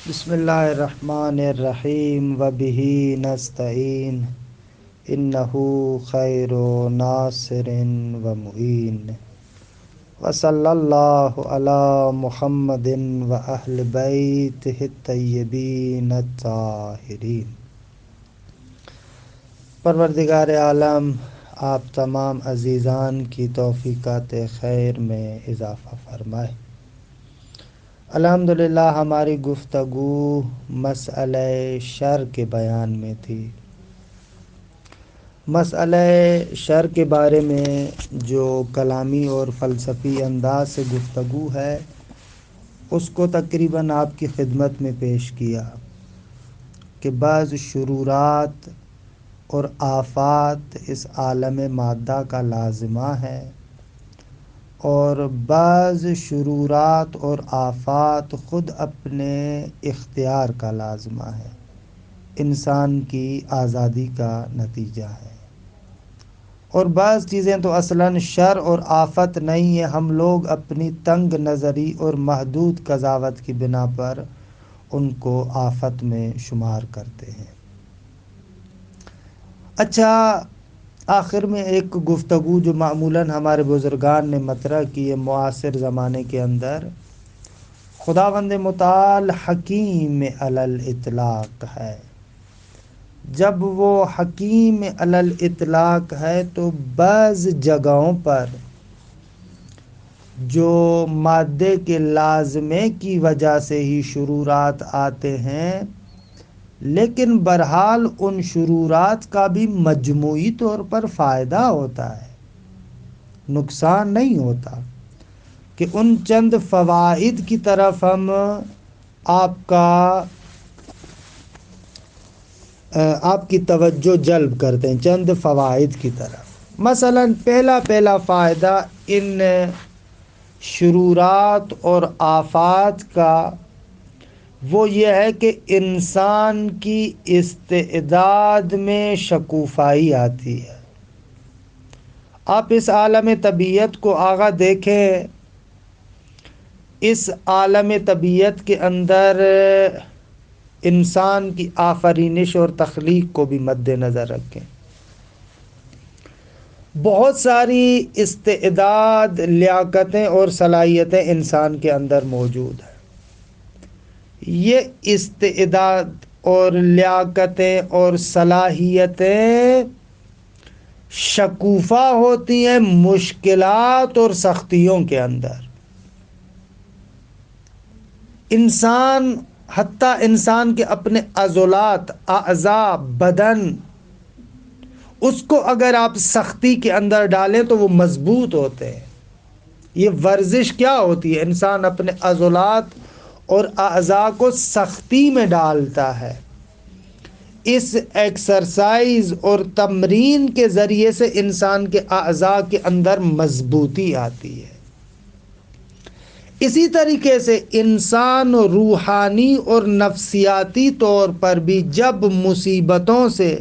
بسم اللہ الرحمن الرحیم وبہ نستعین انہ خیر ناصر و معین وصلی اللہ علی محمد و اہل بیتہ الطیبین الطاہرین۔ پروردگار عالم آپ تمام عزیزان کی توفیقات خیر میں اضافہ فرمائے۔ الحمدللہ ہماری گفتگو مسئلہ شر کے بیان میں تھی۔ مسئلہ شر کے بارے میں جو کلامی اور فلسفی انداز سے گفتگو ہے اس کو تقریباً آپ کی خدمت میں پیش کیا کہ بعض شرورات اور آفات اس عالم مادہ کا لازمہ ہے اور بعض شرورات اور آفات خود اپنے اختیار کا لازمہ ہے، انسان کی آزادی کا نتیجہ ہے۔ اور بعض چیزیں تو اصلاً شر اور آفت نہیں ہے، ہم لوگ اپنی تنگ نظری اور محدود قضاوت کی بنا پر ان کو آفت میں شمار کرتے ہیں۔ اچھا، آخر میں ایک گفتگو جو معمولاً ہمارے بزرگان نے مطرح کی ہے معاصر زمانے کے اندر، خداوند متعال حکیم علی الاطلاق ہے۔ جب وہ حکیم علی الاطلاق ہے تو بعض جگہوں پر جو مادے کے لازمے کی وجہ سے ہی شرورات آتے ہیں، لیکن بہرحال ان شرورات کا بھی مجموعی طور پر فائدہ ہوتا ہے، نقصان نہیں ہوتا، کہ ان چند فوائد کی طرف ہم آپ کی توجہ جلب کرتے ہیں، چند فوائد کی طرف۔ مثلا پہلا فائدہ ان شرورات اور آفات کا وہ یہ ہے کہ انسان کی استعداد میں شکوفائی آتی ہے۔ آپ اس عالم طبیعت کو آغا دیکھیں، اس عالم طبیعت کے اندر انسان کی آفرینش اور تخلیق کو بھی مد نظر رکھیں۔ بہت ساری استعداد، لیاقتیں اور صلاحیتیں انسان کے اندر موجود ہیں۔ یہ استعداد اور لیاقتیں اور صلاحیتیں شکوفہ ہوتی ہیں مشکلات اور سختیوں کے اندر۔ انسان، حتیٰ انسان کے اپنے عضلات، اعضاء، بدن، اس کو اگر آپ سختی کے اندر ڈالیں تو وہ مضبوط ہوتے ہیں۔ یہ ورزش کیا ہوتی ہے؟ انسان اپنے عضلات اور اعضاء کو سختی میں ڈالتا ہے۔ اس ایکسرسائز اور تمرین کے ذریعے سے انسان کے اعضاء کے اندر مضبوطی آتی ہے۔ اسی طریقے سے انسان روحانی اور نفسیاتی طور پر بھی جب مصیبتوں سے،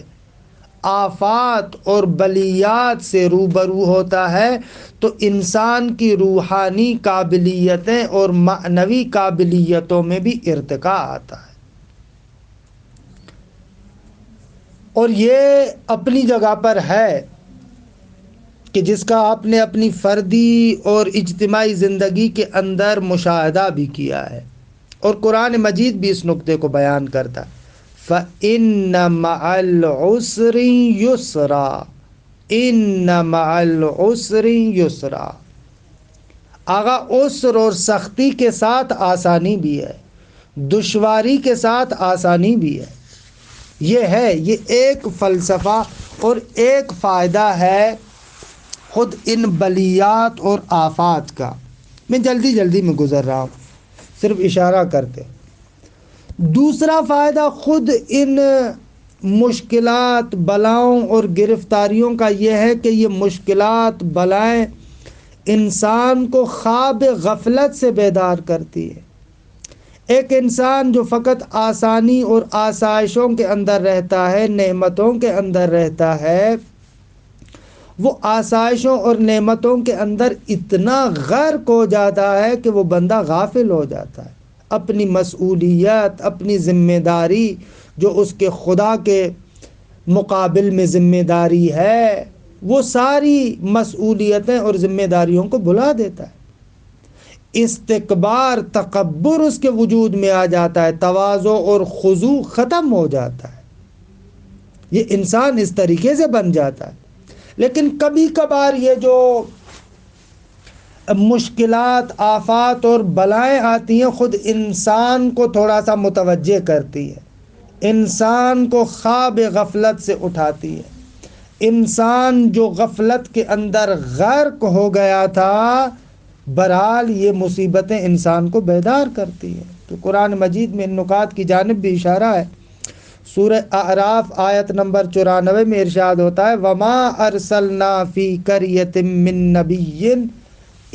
آفات اور بلیات سے روبرو ہوتا ہے تو انسان کی روحانی قابلیتیں اور معنوی قابلیتوں میں بھی ارتقاء آتا ہے۔ اور یہ اپنی جگہ پر ہے کہ جس کا آپ نے اپنی فردی اور اجتماعی زندگی کے اندر مشاہدہ بھی کیا ہے، اور قرآن مجید بھی اس نقطے کو بیان کرتا ہے۔ فَإِنَّ مَعَ الْعُسْرِ يُسْرًا، إِنَّ مَعَ الْعُسْرِ يُسْرًا۔ آغا عسر اور سختی کے ساتھ آسانی بھی ہے، دشواری کے ساتھ آسانی بھی ہے۔ یہ ایک فلسفہ اور ایک فائدہ ہے خود ان بلیات اور آفات کا۔ میں جلدی میں گزر رہا ہوں، صرف اشارہ کرتے۔ دوسرا فائدہ خود ان مشکلات، بلاؤں اور گرفتاریوں کا یہ ہے کہ یہ مشکلات، بلائیں انسان کو خواب غفلت سے بیدار کرتی ہے۔ ایک انسان جو فقط آسانی اور آسائشوں کے اندر رہتا ہے، نعمتوں کے اندر رہتا ہے، وہ آسائشوں اور نعمتوں کے اندر اتنا غرق ہو جاتا ہے کہ وہ بندہ غافل ہو جاتا ہے۔ اپنی مسئولیت، اپنی ذمہ داری جو اس کے خدا کے مقابل میں ذمہ داری ہے، وہ ساری مسئولیتیں اور ذمہ داریوں کو بھلا دیتا ہے۔ استکبار، تکبر اس کے وجود میں آ جاتا ہے، تواضع اور خضوع ختم ہو جاتا ہے۔ یہ انسان اس طریقے سے بن جاتا ہے۔ لیکن کبھی کبھار یہ جو مشکلات، آفات اور بلائیں آتی ہیں، خود انسان کو تھوڑا سا متوجہ کرتی ہے، انسان کو خواب غفلت سے اٹھاتی ہے۔ انسان جو غفلت کے اندر غرق ہو گیا تھا، بہرحال یہ مصیبتیں انسان کو بیدار کرتی ہیں۔ تو قرآن مجید میں ان نکات کی جانب بھی اشارہ ہے۔ سورہ اعراف آیت نمبر 94 میں ارشاد ہوتا ہے وَمَا أَرْسَلْنَا فِي قَرْيَةٍ مِّن نَّبِيٍّ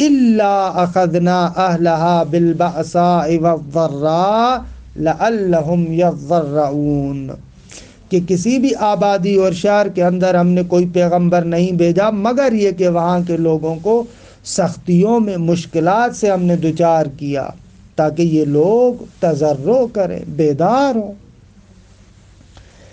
إِلَّا أَخَذْنَا أَهْلَهَا بِالْبَأْسَاءِ وَالضَّرَّاءِ لَعَلَّهُمْ يَضَّرَّعُونَ کہ کسی بھی آبادی اور شہر کے اندر ہم نے کوئی پیغمبر نہیں بھیجا مگر یہ کہ وہاں کے لوگوں کو سختیوں میں، مشکلات سے ہم نے دوچار کیا تاکہ یہ لوگ تضرع کریں، بیدار ہوں۔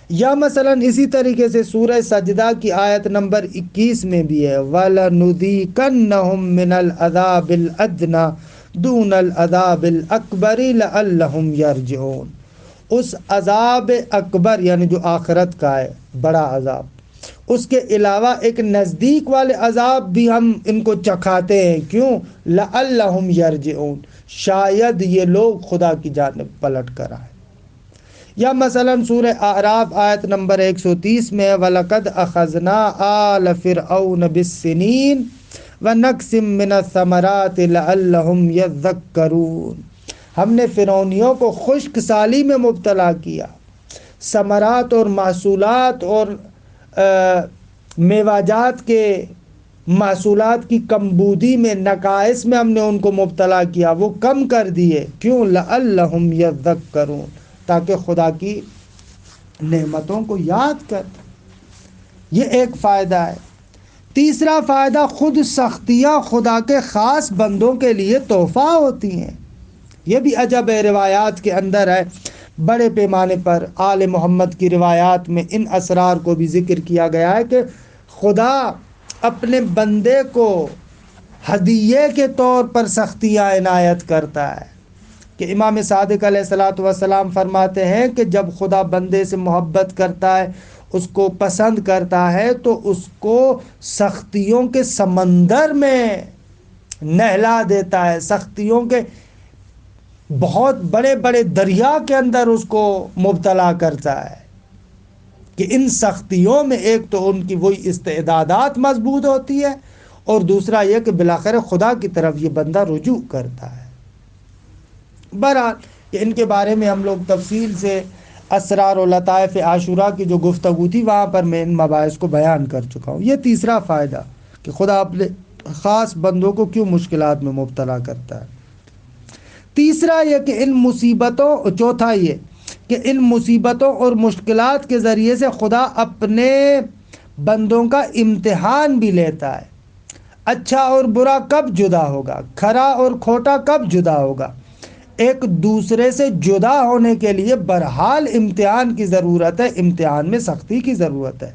یا مثلا اسی طریقے سے سورہ سجدہ کی آیت نمبر 21 میں بھی ہے وَلَنُذِيقَنَّهُم مِّنَ الْعَذَابِ الْأَدْنَىٰ دُونَ الْعَذَابِ الْأَكْبَرِ لَعَلَّهُمْ يَرْجِعُونَ۔ اس عذاب اکبر یعنی جو آخرت کا ہے، بڑا عذاب، اس کے علاوہ ایک نزدیک والے عذاب بھی ہم ان کو چکھاتے ہیں۔ کیوں؟ لَعَلَّهُمْ يَرْجِعُونَ، شاید یہ لوگ خدا کی جانب پلٹ کر آئیں۔ یا مثلا سورہ اعراف آیت نمبر 130 میں وَلَقَدْ أَخَذْنَا آلَ فِرْعَوْنَ بِالسِّنِينَ وَنَقْصٍ مِّنَ الثَّمَرَاتِ لَعَلَّهُمْ يَذَّكَّرُونَ۔ ہم نے فرعونیوں کو خشک سالی میں مبتلا کیا، ثمرات اور محصولات اور میوہ کے محصولات کی کمبودی میں، نقائص میں ہم نے ان کو مبتلا کیا، وہ کم کر دیے۔ کیوں؟ لَعَلَّهُمْ يَذَّكَّرُونَ، تاکہ خدا کی نعمتوں کو یاد کر۔ یہ ایک فائدہ ہے۔ تیسرا فائدہ، خود سختیاں خدا کے خاص بندوں کے لیے تحفہ ہوتی ہیں۔ یہ بھی عجب روایات کے اندر ہے، بڑے پیمانے پر آل محمد کی روایات میں ان اسرار کو بھی ذکر کیا گیا ہے کہ خدا اپنے بندے کو ہدیے کے طور پر سختیاں عنایت کرتا ہے۔ کہ امام صادق علیہ الصلوۃ والسلام فرماتے ہیں کہ جب خدا بندے سے محبت کرتا ہے، اس کو پسند کرتا ہے، تو اس کو سختیوں کے سمندر میں نہلا دیتا ہے، سختیوں کے بہت بڑے بڑے دریا کے اندر اس کو مبتلا کرتا ہے۔ کہ ان سختیوں میں ایک تو ان کی وہی استعدادات مضبوط ہوتی ہے، اور دوسرا یہ کہ بالآخر خدا کی طرف یہ بندہ رجوع کرتا ہے۔ بہرحال کہ ان کے بارے میں ہم لوگ تفصیل سے اسرار و لطائف عاشوراء کی جو گفتگو تھی وہاں پر میں ان مباحث کو بیان کر چکا ہوں۔ یہ تیسرا فائدہ کہ خدا اپنے خاص بندوں کو کیوں مشکلات میں مبتلا کرتا ہے۔ تیسرا یہ کہ چوتھا یہ کہ ان مصیبتوں اور مشکلات کے ذریعے سے خدا اپنے بندوں کا امتحان بھی لیتا ہے۔ اچھا اور برا کب جدا ہوگا، کھرا اور کھوٹا کب جدا ہوگا، ایک دوسرے سے جدا ہونے کے لیے بہرحال امتحان کی ضرورت ہے، امتحان میں سختی کی ضرورت ہے۔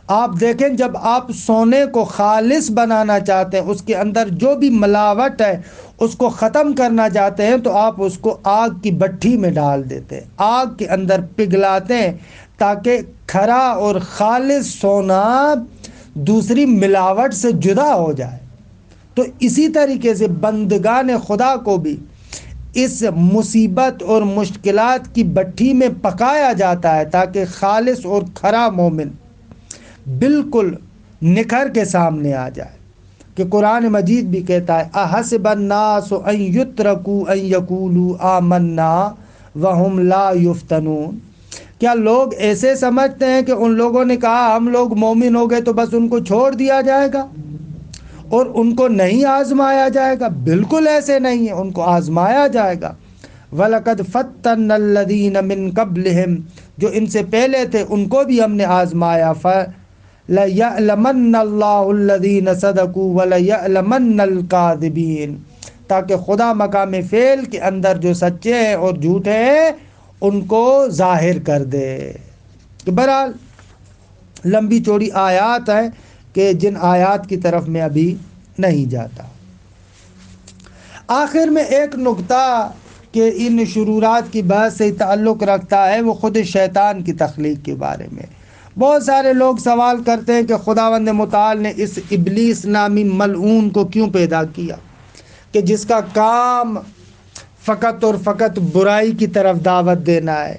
آپ دیکھیں جب آپ سونے کو خالص بنانا چاہتے ہیں، اس کے اندر جو بھی ملاوٹ ہے اس کو ختم کرنا چاہتے ہیں، تو آپ اس کو آگ کی بھٹی میں ڈال دیتے ہیں، آگ کے اندر پگھلاتے ہیں تاکہ کھرا اور خالص سونا دوسری ملاوٹ سے جدا ہو جائے۔ تو اسی طریقے سے بندگان خدا کو بھی اس مصیبت اور مشکلات کی بھٹی میں پکایا جاتا ہے تاکہ خالص اور کھرا مومن بالکل نکھر کے سامنے آ جائے۔ کہ قرآن مجید بھی کہتا ہے احسب الناس ان یترکوا ان یقولوا آمنا وہم لا یفتنون۔ کیا لوگ ایسے سمجھتے ہیں کہ ان لوگوں نے کہا ہم لوگ مومن ہو گئے تو بس ان کو چھوڑ دیا جائے گا اور ان کو نہیں آزمایا جائے گا؟ بالکل ایسے نہیں ہے، ان کو آزمایا جائے گا۔ وَلَقَدْ فَتَّنَّا الَّذِينَ مِن قَبْلِهِمْ، جو ان سے پہلے تھے ان کو بھی ہم نے آزمایا۔ لَيَعْلَمَنَّ اللَّهُ الَّذِينَ صَدَقُوا وَلَيَعْلَمَنَّ الْكَاذِبِينَ۔ تاکہ خدا مقام فعل کے اندر جو سچے ہیں اور جھوٹے ہیں ان کو ظاہر کر دے۔ تو بہرحال لمبی چوڑی آیات ہیں کہ جن آیات کی طرف میں ابھی نہیں جاتا۔ آخر میں ایک نقطہ کہ ان شرورات کی بحث سے تعلق رکھتا ہے، وہ خود شیطان کی تخلیق کے بارے میں۔ بہت سارے لوگ سوال کرتے ہیں کہ خداوند متعال نے اس ابلیس نامی ملعون کو کیوں پیدا کیا کہ جس کا کام فقط اور فقط برائی کی طرف دعوت دینا ہے۔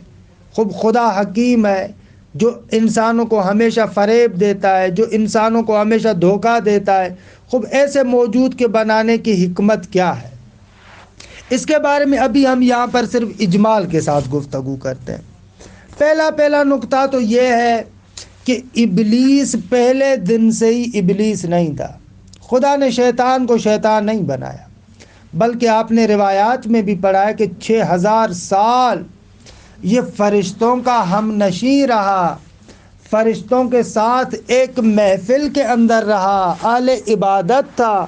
خدا حکیم ہے جو انسانوں کو ہمیشہ فریب دیتا ہے، جو انسانوں کو ہمیشہ دھوکہ دیتا ہے۔ ایسے موجود کے بنانے کی حکمت کیا ہے، اس کے بارے میں ابھی ہم یہاں پر صرف اجمال کے ساتھ گفتگو کرتے ہیں۔ پہلا نقطہ تو یہ ہے کہ ابلیس پہلے دن سے ہی ابلیس نہیں تھا۔ خدا نے شیطان کو شیطان نہیں بنایا، بلکہ آپ نے روایات میں بھی پڑھا ہے کہ 6000 سال یہ فرشتوں کا ہم نشیں رہا، فرشتوں کے ساتھ ایک محفل کے اندر رہا، اہل عبادت تھا۔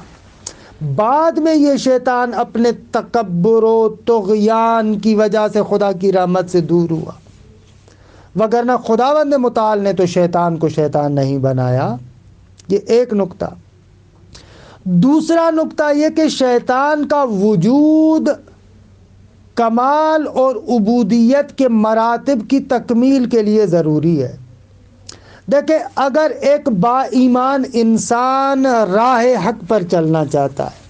بعد میں یہ شیطان اپنے تکبر و طغیان کی وجہ سے خدا کی رحمت سے دور ہوا، وگرنہ خداوند متعال نے تو شیطان کو شیطان نہیں بنایا۔ یہ ایک نقطہ۔ دوسرا نقطہ یہ کہ شیطان کا وجود کمال اور عبودیت کے مراتب کی تکمیل کے لیے ضروری ہے۔ دیکھیں، اگر ایک با ایمان انسان راہ حق پر چلنا چاہتا ہے،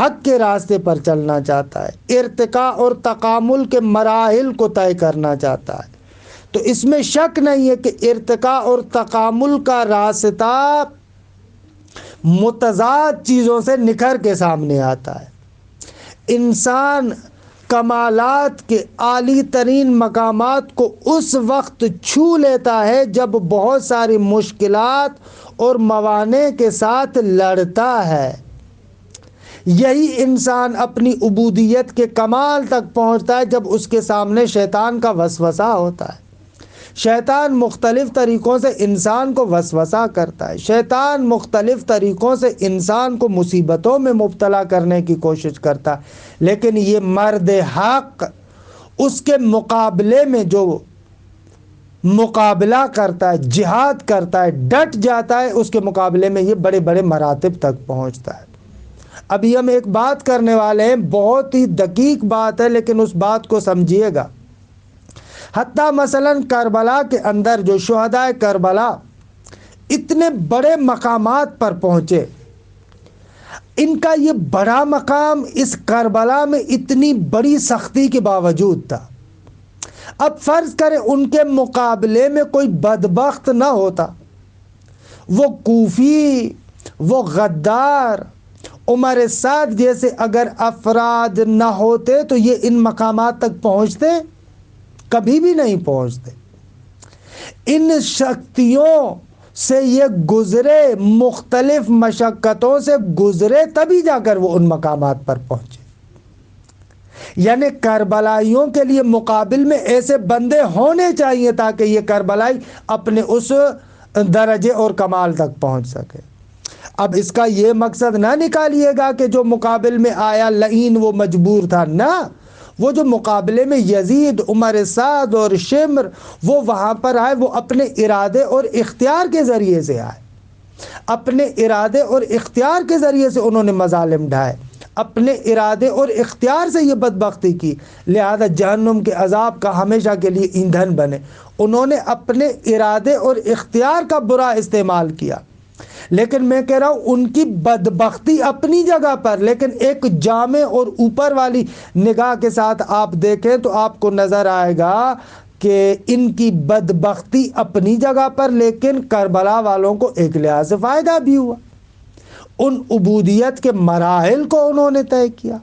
حق کے راستے پر چلنا چاہتا ہے، ارتقاء اور تکامل کے مراحل کو طے کرنا چاہتا ہے، تو اس میں شک نہیں ہے کہ ارتقاء اور تکامل کا راستہ متضاد چیزوں سے نکھر کے سامنے آتا ہے۔ انسان کمالات کے عالی ترین مقامات کو اس وقت چھو لیتا ہے جب بہت ساری مشکلات اور موانع کے ساتھ لڑتا ہے۔ یہی انسان اپنی عبودیت کے کمال تک پہنچتا ہے جب اس کے سامنے شیطان کا وسوسہ ہوتا ہے۔ شیطان مختلف طریقوں سے انسان کو وسوسہ کرتا ہے، شیطان مختلف طریقوں سے انسان کو مصیبتوں میں مبتلا کرنے کی کوشش کرتا ہے، لیکن یہ مرد حق اس کے مقابلے میں جو مقابلہ کرتا ہے، جہاد کرتا ہے، ڈٹ جاتا ہے، اس کے مقابلے میں یہ بڑے بڑے مراتب تک پہنچتا ہے۔ ابھی ہم ایک بات کرنے والے ہیں، بہت ہی دقیق بات ہے، لیکن اس بات کو سمجھیے گا۔ حتیٰ مثلا کربلا کے اندر جو شہدائے کربلا اتنے بڑے مقامات پر پہنچے، ان کا یہ بڑا مقام اس کربلا میں اتنی بڑی سختی کے باوجود تھا۔ اب فرض کریں ان کے مقابلے میں کوئی بدبخت نہ ہوتا، وہ کوفی، وہ غدار، عمر سعد جیسے اگر افراد نہ ہوتے تو یہ ان مقامات تک پہنچتے؟ کبھی بھی نہیں پہنچتے۔ ان شکتیوں سے یہ گزرے، مختلف مشقتوں سے گزرے، تبھی جا کر وہ ان مقامات پر پہنچے۔ یعنی کربلائیوں کے لیے مقابل میں ایسے بندے ہونے چاہیے تاکہ یہ کربلائی اپنے اس درجے اور کمال تک پہنچ سکے۔ اب اس کا یہ مقصد نہ نکالیے گا کہ جو مقابل میں آیا لعین وہ مجبور تھا، نہ، وہ جو مقابلے میں یزید، عمر سعد اور شمر وہ وہاں پر آئے، وہ اپنے ارادے اور اختیار کے ذریعے سے آئے، اپنے ارادے اور اختیار کے ذریعے سے انہوں نے مظالم ڈھائے، اپنے ارادے اور اختیار سے یہ بدبختی کی، لہذا جہنم کے عذاب کا ہمیشہ کے لیے ایندھن بنے۔ انہوں نے اپنے ارادے اور اختیار کا برا استعمال کیا، لیکن میں کہہ رہا ہوں ان کی بدبختی اپنی جگہ پر، لیکن ایک جامع اور اوپر والی نگاہ کے ساتھ آپ دیکھیں تو آپ کو نظر آئے گا کہ ان کی بدبختی اپنی جگہ پر، لیکن کربلا والوں کو ایک لحاظ سے فائدہ بھی ہوا۔ ان عبودیت کے مراحل کو انہوں نے طے کیا،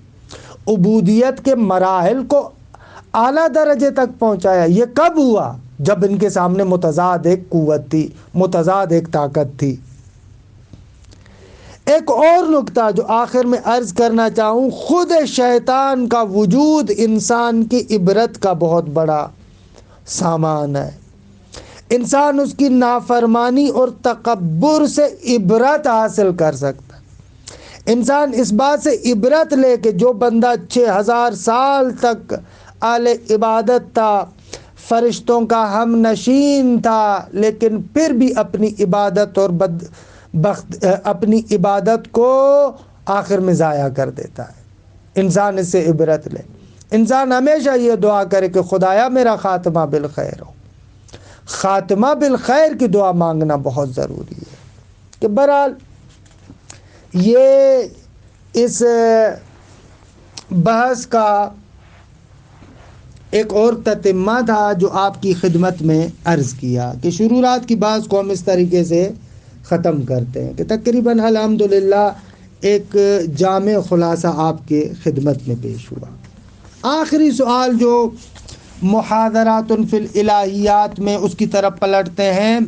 عبودیت کے مراحل کو اعلیٰ درجے تک پہنچایا۔ یہ کب ہوا؟ جب ان کے سامنے متضاد ایک قوت تھی، متضاد ایک طاقت تھی۔ ایک اور نقطہ جو آخر میں عرض کرنا چاہوں، خود شیطان کا وجود انسان کی عبرت کا بہت بڑا سامان ہے۔ انسان اس کی نافرمانی اور تکبر سے عبرت حاصل کر سکتا ہے۔ انسان اس بات سے عبرت لے کہ جو بندہ 6000 سال تک اہل عبادت تھا، فرشتوں کا ہم نشین تھا، لیکن پھر بھی اپنی عبادت اور اپنی عبادت کو آخر میں ضائع کر دیتا ہے۔ انسان اس سے عبرت لے۔ انسان ہمیشہ یہ دعا کرے کہ خدایا میرا خاتمہ بالخیر ہو۔ خاتمہ بالخیر کی دعا مانگنا بہت ضروری ہے۔ کہ بہرحال یہ اس بحث کا ایک اور تتمہ تھا جو آپ کی خدمت میں عرض کیا کہ شرورات کی بحث کو ہم اس طریقے سے ختم کرتے ہیں کہ تقریباً الحمدللہ ایک جامع خلاصہ آپ کے خدمت میں پیش ہوا۔ آخری سوال جو محاضرات فی الالہیات میں اس کی طرف پلٹتے ہیں،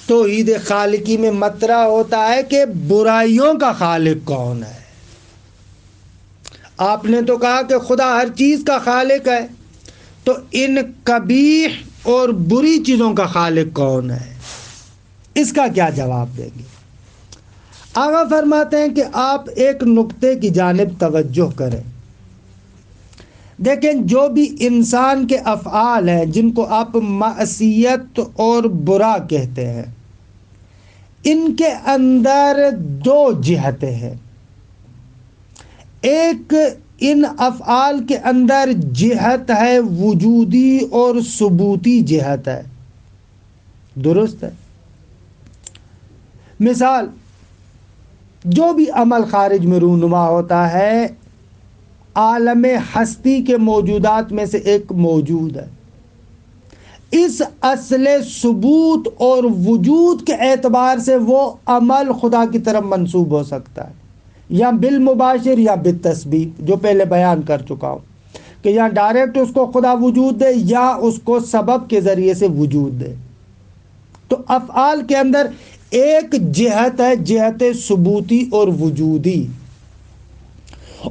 توحید خالقی میں مطرح ہوتا ہے کہ برائیوں کا خالق کون ہے۔ آپ نے تو کہا کہ خدا ہر چیز کا خالق ہے، تو ان قبیح اور بری چیزوں کا خالق کون ہے؟ اس کا کیا جواب دیں گے؟ آقا فرماتے ہیں کہ آپ ایک نقطے کی جانب توجہ کریں۔ دیکھیں، جو بھی انسان کے افعال ہیں جن کو آپ معصیت اور برا کہتے ہیں، ان کے اندر دو جہتیں ہیں۔ ایک ان افعال کے اندر جہت ہے وجودی اور ثبوتی جہت ہے، درست ہے؟ مثال، جو بھی عمل خارج میں رونما ہوتا ہے، عالم ہستی کے موجودات میں سے ایک موجود ہے، اس اصل ثبوت اور وجود کے اعتبار سے وہ عمل خدا کی طرف منسوب ہو سکتا ہے، یا بالمباشر یا بالتسبیب، جو پہلے بیان کر چکا ہوں کہ یا ڈائریکٹ اس کو خدا وجود دے یا اس کو سبب کے ذریعے سے وجود دے۔ تو افعال کے اندر ایک جہت ہے، جہت ثبوتی اور وجودی،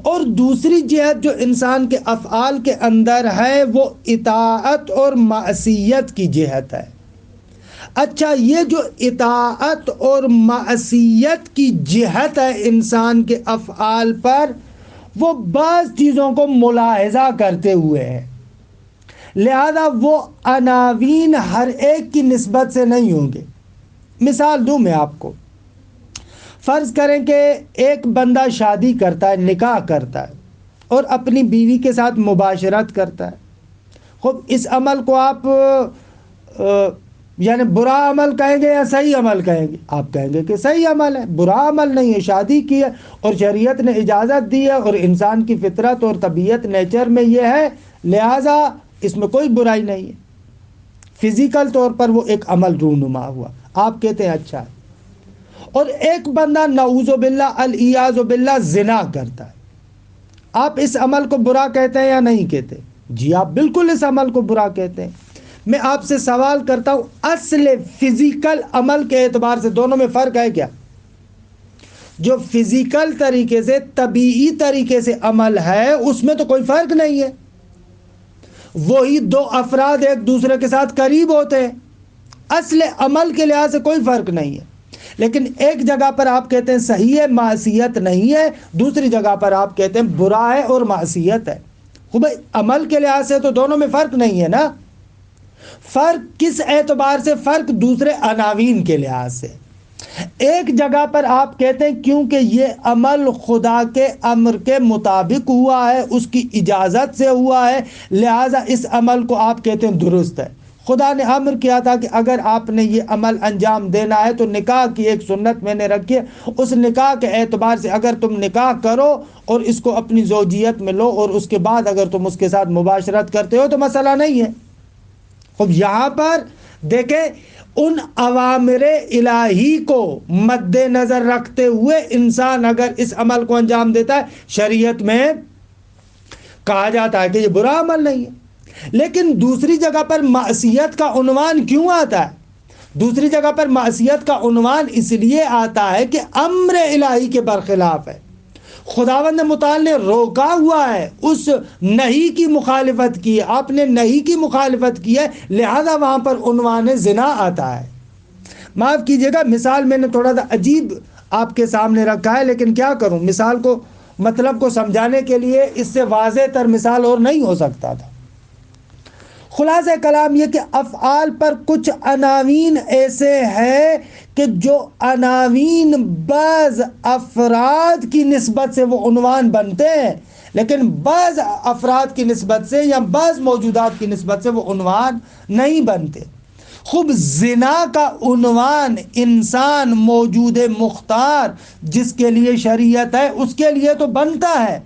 اور دوسری جہت جو انسان کے افعال کے اندر ہے وہ اطاعت اور معصیت کی جہت ہے۔ اچھا، یہ جو اطاعت اور معصیت کی جہت ہے انسان کے افعال پر، وہ بعض چیزوں کو ملاحظہ کرتے ہوئے ہے، لہذا وہ عناوین ہر ایک کی نسبت سے نہیں ہوں گے۔ مثال دوں میں آپ کو، فرض کریں کہ ایک بندہ شادی کرتا ہے، نکاح کرتا ہے اور اپنی بیوی کے ساتھ مباشرت کرتا ہے۔ خب اس عمل کو آپ یعنی برا عمل کہیں گے یا صحیح عمل کہیں گے؟ آپ کہیں گے کہ صحیح عمل ہے، برا عمل نہیں ہے، شادی کی ہے اور شریعت نے اجازت دی ہے اور انسان کی فطرت اور طبیعت نیچر میں یہ ہے، لہٰذا اس میں کوئی برائی نہیں ہے۔ فزیکل طور پر وہ ایک عمل رونما ہوا، آپ کہتے ہیں اچھا ہے۔ اور ایک بندہ نعوذ باللہ العیاذ باللہ زنا کرتا ہے، آپ اس عمل کو برا کہتے ہیں یا نہیں کہتے؟ جی آپ بالکل اس عمل کو برا کہتے ہیں۔ میں آپ سے سوال کرتا ہوں، اصل فزیکل عمل کے اعتبار سے دونوں میں فرق ہے کیا؟ جو فزیکل طریقے سے طبیعی طریقے سے عمل ہے اس میں تو کوئی فرق نہیں ہے، وہی دو افراد ایک دوسرے کے ساتھ قریب ہوتے ہیں، اصل عمل کے لحاظ سے کوئی فرق نہیں ہے۔ لیکن ایک جگہ پر آپ کہتے ہیں صحیح ہے، معصیت نہیں ہے، دوسری جگہ پر آپ کہتے ہیں برا ہے اور معصیت ہے۔ خوب عمل کے لحاظ سے تو دونوں میں فرق نہیں ہے نا۔ فرق کس اعتبار سے؟ فرق دوسرے عناوین کے لحاظ سے۔ ایک جگہ پر آپ کہتے ہیں کیونکہ یہ عمل خدا کے امر کے مطابق ہوا ہے، اس کی اجازت سے ہوا ہے، لہذا اس عمل کو آپ کہتے ہیں درست ہے۔ خدا نے امر کیا تھا کہ اگر آپ نے یہ عمل انجام دینا ہے تو نکاح کی ایک سنت میں نے رکھی ہے، اس نکاح کے اعتبار سے اگر تم نکاح کرو اور اس کو اپنی زوجیت میں لو اور اس کے بعد اگر تم اس کے ساتھ مباشرت کرتے ہو تو مسئلہ نہیں ہے۔ اب یہاں پر دیکھیں، ان اوامر الہی کو مد نظر رکھتے ہوئے انسان اگر اس عمل کو انجام دیتا ہے، شریعت میں کہا جاتا ہے کہ یہ برا عمل نہیں ہے۔ لیکن دوسری جگہ پر معصیت کا عنوان کیوں آتا ہے؟ دوسری جگہ پر معصیت کا عنوان اس لیے آتا ہے کہ امر الہی کے برخلاف ہے، خداوند متعال نے روکا ہوا ہے، اس نہیں کی مخالفت کی ہے، آپ نے نہیں کی مخالفت کی ہے، لہذا وہاں پر عنوان زنا آتا ہے۔ معاف کیجئے گا، مثال میں نے تھوڑا سا عجیب آپ کے سامنے رکھا ہے، لیکن کیا کروں، مثال کو مطلب کو سمجھانے کے لیے اس سے واضح تر مثال اور نہیں ہو سکتا تھا۔ خلاصہ کلام یہ کہ افعال پر کچھ عناوین ایسے ہیں کہ جو عناوین بعض افراد کی نسبت سے وہ عنوان بنتے ہیں، لیکن بعض افراد کی نسبت سے یا بعض موجودات کی نسبت سے وہ عنوان نہیں بنتے۔ خوب زنا کا عنوان انسان موجود مختار جس کے لیے شریعت ہے اس کے لیے تو بنتا ہے،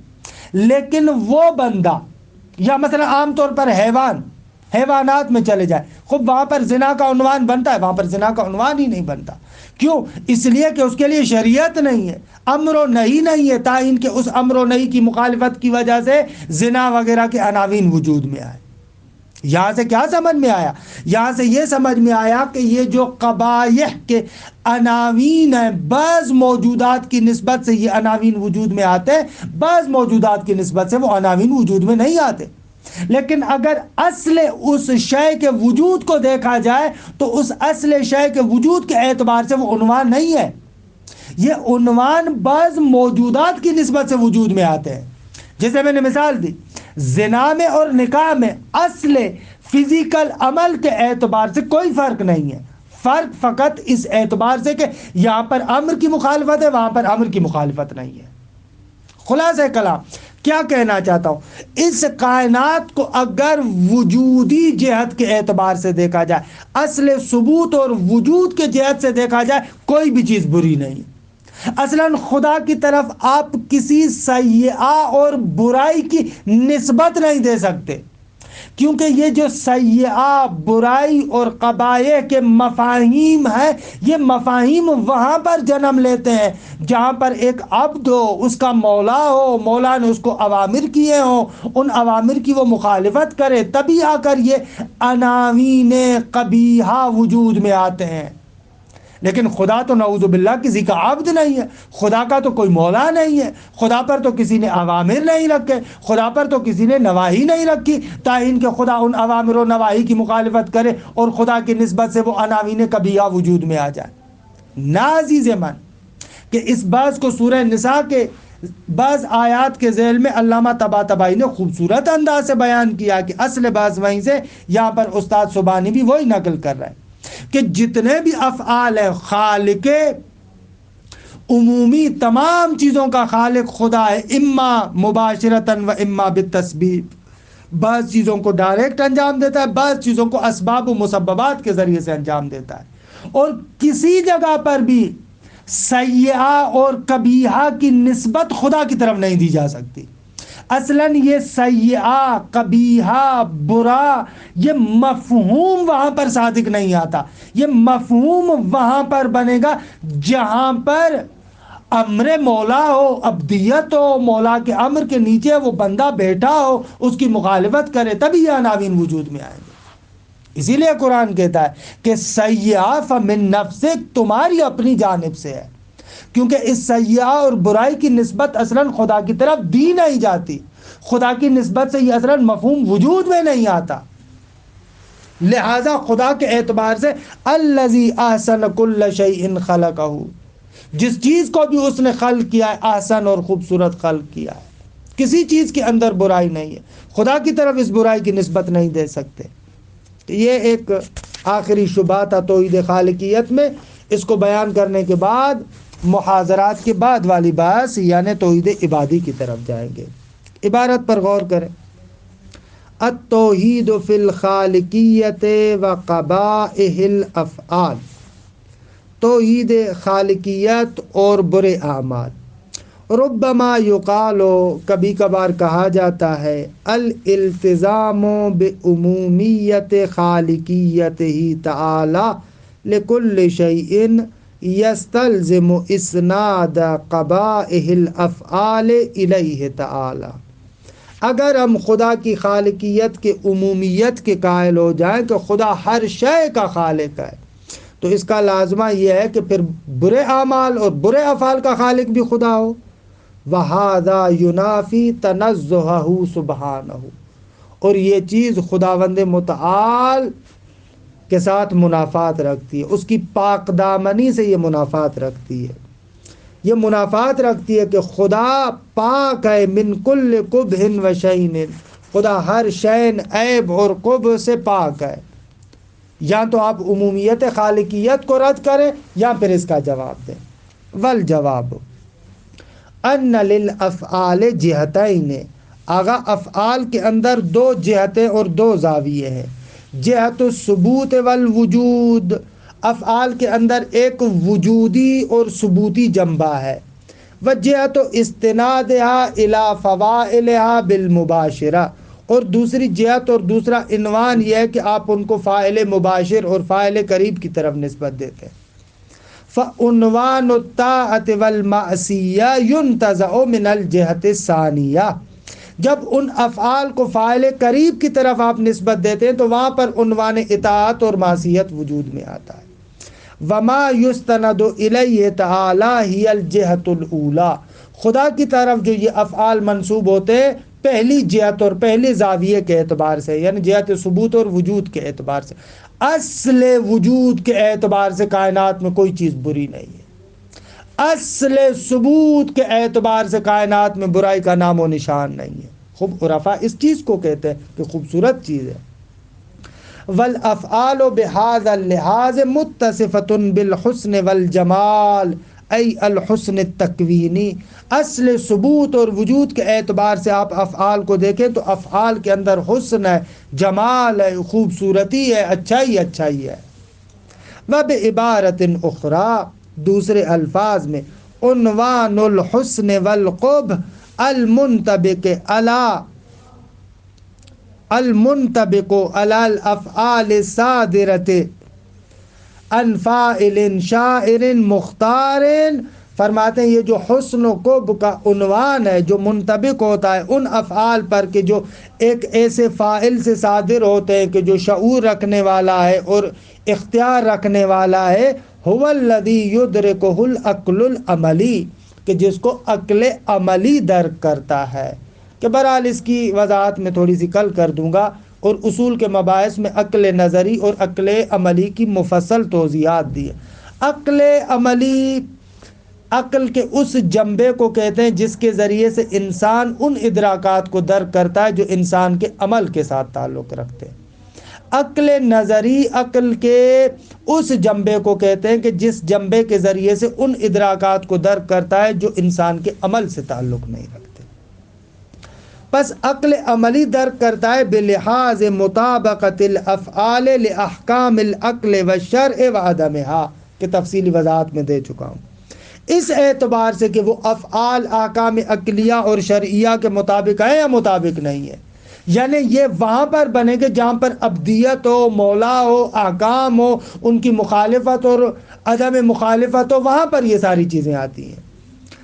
لیکن وہ بندہ یا مثلا عام طور پر حیوانات میں چلے جائے، خوب وہاں پر زنا کا عنوان بنتا ہے، وہاں پر زنا کا عنوان ہی نہیں بنتا۔ کیوں؟ اس لیے کہ اس کے لیے شریعت نہیں ہے، امر و نہی نہیں ہے، تائین کہ اس امر و نہی کی مخالفت کی وجہ سے زنا وغیرہ کے عناوین وجود میں آئے۔ یہاں سے کیا سمجھ میں آیا؟ یہاں سے یہ سمجھ میں آیا کہ یہ جو قبائح کے عناوین ہیں، بعض موجودات کی نسبت سے یہ عناوین وجود میں آتے ہیں، بعض موجودات کی نسبت سے وہ عناوین وجود میں نہیں آتے۔ لیکن اگر اصل اس شے کے وجود کو دیکھا جائے تو اس اصل شے کے وجود کے اعتبار سے وہ عنوان نہیں ہے، یہ عنوان بعض موجودات کی نسبت سے وجود میں آتے ہیں۔ جیسے میں نے مثال دی، زنا میں اور نکاح میں اصل فزیکل عمل کے اعتبار سے کوئی فرق نہیں ہے، فرق فقط اس اعتبار سے کہ یہاں پر امر کی مخالفت ہے، وہاں پر امر کی مخالفت نہیں ہے۔ خلاصہ کلام کیا کہنا چاہتا ہوں، اس کائنات کو اگر وجودی جہت کے اعتبار سے دیکھا جائے، اصل ثبوت اور وجود کے جہت سے دیکھا جائے، کوئی بھی چیز بری نہیں۔ اصلاً خدا کی طرف آپ کسی سیئہ اور برائی کی نسبت نہیں دے سکتے، کیونکہ یہ جو سیئہ، برائی اور قبائح کے مفاہیم ہیں، یہ مفاہیم وہاں پر جنم لیتے ہیں جہاں پر ایک عبد ہو، اس کا مولا ہو، مولا نے اس کو اوامر کیے ہوں، ان اوامر کی وہ مخالفت کرے، تبھی آ کر یہ عناوین قبیحہ وجود میں آتے ہیں۔ لیکن خدا تو نعوذ باللہ کسی کا عبد نہیں ہے، خدا کا تو کوئی مولا نہیں ہے، خدا پر تو کسی نے اوامر نہیں رکھے، خدا پر تو کسی نے نواہی نہیں رکھی، تائین کہ خدا ان اوامر و نواہی کی مخالفت کرے اور خدا کی نسبت سے وہ عناوین قبیحہ وجود میں آ جائے۔ نا عزیز من کہ اس بات کو سورہ نساء کے بعض آیات کے ذیل میں علامہ طباطبائی نے خوبصورت انداز سے بیان کیا کہ اصل بعض وہیں سے یہاں پر استاد سبحانی بھی وہی نقل کر رہے ہیں کہ جتنے بھی افعال ہیں، خالق عمومی تمام چیزوں کا خالق خدا ہے، اما مباشرتاً و اما بالتسبیب، بعض چیزوں کو ڈائریکٹ انجام دیتا ہے، بعض چیزوں کو اسباب و مسببات کے ذریعے سے انجام دیتا ہے، اور کسی جگہ پر بھی سیئہ اور قبیحہ کی نسبت خدا کی طرف نہیں دی جا سکتی۔ اصلاً یہ سیئہ، قبیحہ، برا، یہ مفہوم وہاں پر صادق نہیں آتا، یہ مفہوم وہاں پر بنے گا جہاں پر امر مولا ہو، عبدیت ہو، مولا کے امر کے نیچے وہ بندہ بیٹھا ہو، اس کی مخالفت کرے، تبھی یہ عناوین وجود میں آئیں گے۔ اسی لیے قرآن کہتا ہے کہ سیئہ فمن نفسک، تمہاری اپنی جانب سے ہے، کیونکہ اس سیئہ اور برائی کی نسبت اصلاً خدا کی طرف دی نہیں جاتی، خدا کی نسبت سے یہ اصلاً مفہوم وجود میں نہیں آتا۔ لہذا خدا کے اعتبار سے الذی احسن کل شیء خلقہ، جس چیز کو بھی اس نے خلق کیا ہے احسن اور خوبصورت خلق کیا ہے، کسی چیز کے اندر برائی نہیں ہے، خدا کی طرف اس برائی کی نسبت نہیں دے سکتے۔ یہ ایک آخری شبہ تھا توحید خالقیت میں، اس کو بیان کرنے کے بعد محاضرات کے بعد والی بحث یعنی توحید عبادی کی طرف جائیں گے۔ عبارت پر غور کریں، التوحید فی الخالقیت و قبائح الافعال، توحید خالقیت اور برے اعمال۔ ربما یقال، کبھی کبھار کہا جاتا ہے، الالتزام بعمومیت خالقیتہ تعالی لکل شیء یستلزم اسناد قبائح الافعال الیہ تعالی۔ اگر ہم خدا کی خالقیت کے عمومیت کے قائل ہو جائیں کہ خدا ہر شے کا خالق ہے، تو اس کا لازمہ یہ ہے کہ پھر برے اعمال اور برے افعال کا خالق بھی خدا ہو۔ وَهَذَا يُنَافِي تَنَزُّهَهُ سُبْحَانَهُ، اور یہ چیز خداوند متعال کے ساتھ منافات رکھتی ہے، اس کی پاک دامنی سے یہ منافات رکھتی ہے۔ یہ منافات رکھتی ہے کہ خدا پاک ہے من کل قبح و شین، خدا ہر شین عیب اور قبح سے پاک ہے۔ یا تو آپ عمومیت خالقیت کو رد کریں یا پھر اس کا جواب دیں۔ والجواب ان للافعال جہتین، آگا افعال کے اندر دو جہتیں اور دو زاویے ہیں۔ جہت الثبوت والوجود، افعال کے اندر ایک وجودی اور ثبوتی جنبہ ہے۔ وجہت استنادها الی فواعلها بالمباشرہ، اور دوسری جہت اور دوسرا عنوان یہ ہے کہ آپ ان کو فاعل مباشر اور فاعل قریب کی طرف نسبت دیتے ہیں۔ فعنوان الطاعة والمعصیہ ينتزع من الجہت الثانیہ، جب ان افعال کو فاعل قریب کی طرف آپ نسبت دیتے ہیں تو وہاں پر عنوان اطاعت اور معصیت وجود میں آتا ہے۔ وما یستند الیہ تعالی ہی الجہت الاولی، خدا کی طرف جو یہ افعال منسوب ہوتے ہیں پہلی جہت اور پہلے زاویے کے اعتبار سے، یعنی جہت ثبوت اور وجود کے اعتبار سے، اصل وجود کے اعتبار سے کائنات میں کوئی چیز بری نہیں ہے، اصل ثبوت کے اعتبار سے کائنات میں برائی کا نام و نشان نہیں ہے۔ خوب عرفا اس چیز کو کہتے ہیں کہ خوبصورت چیز ہے۔ والافعال بهذا اللحاظ متصفۃ بالحسن والجمال، ای الحسن التکوینی، اصل ثبوت اور وجود کے اعتبار سے آپ افعال کو دیکھیں تو افعال کے اندر حسن ہے، جمال ہے، خوبصورتی ہے، اچھائی ہے۔ وبعبارۃ اخری، دوسرے الفاظ میں، عنوان الحسن والقبح المنطبق علی الافعال الصادرۃ عن فاعل شاعر مختار، فرماتے ہیں یہ جو حسن و قبح کا عنوان ہے جو منطبق ہوتا ہے ان افعال پر کہ جو ایک ایسے فاعل سے صادر ہوتے ہیں کہ جو شعور رکھنے والا ہے اور اختیار رکھنے والا ہے، هو الذی یدرکہ العقل العملی، کہ جس کو عقل عملی درک کرتا ہے۔ کہ بہرحال اس کی وضاحت میں تھوڑی سی کل کر دوں گا، اور اصول کے مباحث میں عقل نظری اور عقل عملی کی مفصل توضیحات دی ہے۔ عقل عملی عقل کے اس جنبے کو کہتے ہیں جس کے ذریعے سے انسان ان ادراکات کو درک کرتا ہے جو انسان کے عمل کے ساتھ تعلق رکھتے ہیں۔ عقل نظری عقل کے اس جنبے کو کہتے ہیں کہ جس جنبے کے ذریعے سے ان ادراکات کو درک کرتا ہے جو انسان کے عمل سے تعلق نہیں رکھتے۔ پس عقل عملی درک کرتا ہے بلحاظ مطابقت الافعال لاحکام العقل والشرع وعدمها، کہ تفصیلی وضاحت میں دے چکا ہوں، اس اعتبار سے کہ وہ افعال احکام عقلیہ اور شرعیہ کے مطابق ہیں یا مطابق نہیں ہے، یعنی یہ وہاں پر بنے گے جہاں پر عبدیت ہو، مولا ہو، احکام ہو، ان کی مخالفت اور عدم مخالفت ہو، وہاں پر یہ ساری چیزیں آتی ہیں۔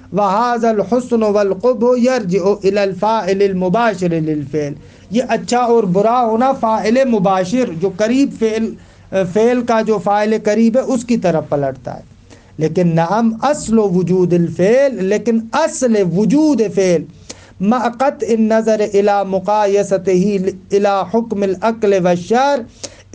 وَهَذَا الْحُسْنُ وَالْقُبْحُ يَرْجِعُ إِلَى الْفَاعِلِ الْمُبَاشِرِ لِلْفِعْلِ، یہ اچھا اور برا ہونا فاعل مباشر جو قریب فعل کا جو فاعل قریب ہے اس کی طرف پلٹتا ہے۔ لیکن نعم اصل وجود الفعل، لیکن اصل وجود فعل مع قطع النظر الى مقایستہ الى حکم العقل والشرع،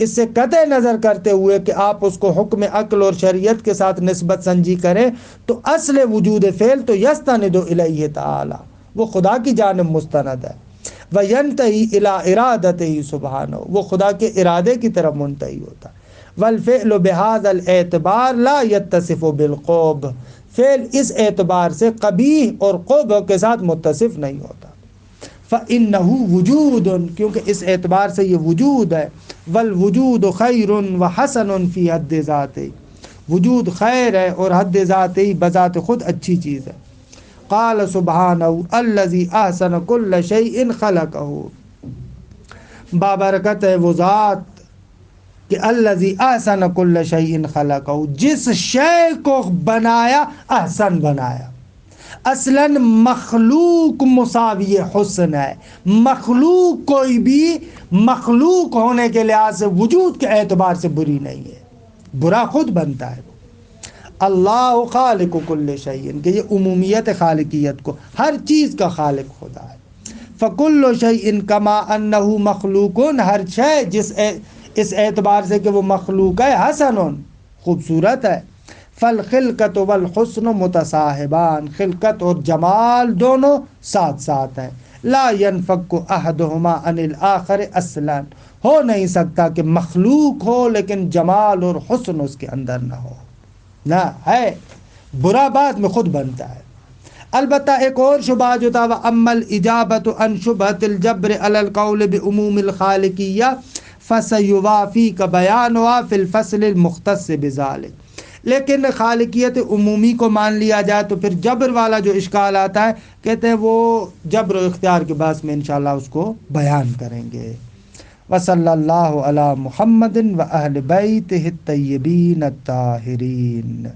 اس سے قطع نظر کرتے ہوئے کہ آپ اس کو حکم عقل اور شریعت کے ساتھ نسبت سنجی کریں تو اصل وجود فعل تو یستند الیہ تعالی، وہ خدا کی جانب مستند ہے، وینتہی الی ارادتہ سبحانہ، وہ خدا کے ارادے کی طرف منتہی ہوتا ہے۔ والفعل بہذا الاعتبار لا یتصف بالقبح، فعل اس اعتبار سے قبیح اور قبح کے ساتھ متصف نہیں ہوتا۔ فإنہ وجود، کیونکہ اس اعتبار سے یہ وجود ہے، والوجود خیر وحسن فی حد ذاتہ، وجود خیر ہے اور حد ذات ہی بذات خود اچھی چیز ہے۔ قال سبحانہ الذی احسن کل شیء خلقہ، بابرکت ہے وہ ذات کہ الذی احسن کل شیء خلقہ، جس شے کو بنایا احسن بنایا۔ اصلاً مخلوق مساوی حسن ہے، مخلوق کوئی بھی مخلوق ہونے کے لحاظ سے وجود کے اعتبار سے بری نہیں ہے، برا خود بنتا ہے۔ اللہ خالق کل شیء، کہ یہ عمومیت خالقیت کو، ہر چیز کا خالق خدا ہے۔ فکل شیء کما انہ مخلوق، ہر شے جس اس اعتبار سے کہ وہ مخلوق ہے، حسن خوبصورت ہے۔ فالخلقت والحسن متصاحبان، خلقت اور جمال دونوں ساتھ ساتھ ہیں. لا ينفك احدهما عن الاخر اصلا، ہو نہیں سکتا کہ مخلوق ہو لیکن جمال اور حسن اس کے اندر نہ ہو. نہ ہے، برا بعد میں خود بنتا ہے. البتہ ایک اور شبہ جو تھا، وَأَمَّا الْإِجَابَةُ عَنْ شُبْهَةِ الْجَبْرِ عَلَى الْقَوْلِ بِعُمُومِ الْخَالِقِيَّةِ فَسَيُوَافِيكَ بَيَانُهَا فِي الْفَصْلِ الْمُخْتَصِّ بِذَلِكَ. لیکن خالقیت عمومی کو مان لیا جائے تو پھر جبر والا جو اشکال آتا ہے، کہتے ہیں وہ جبر و اختیار کے بعد میں انشاءاللہ اس کو بیان کریں گے. وصلی اللہ علی محمد و اہل بیتہ الطیبین الطاہرین.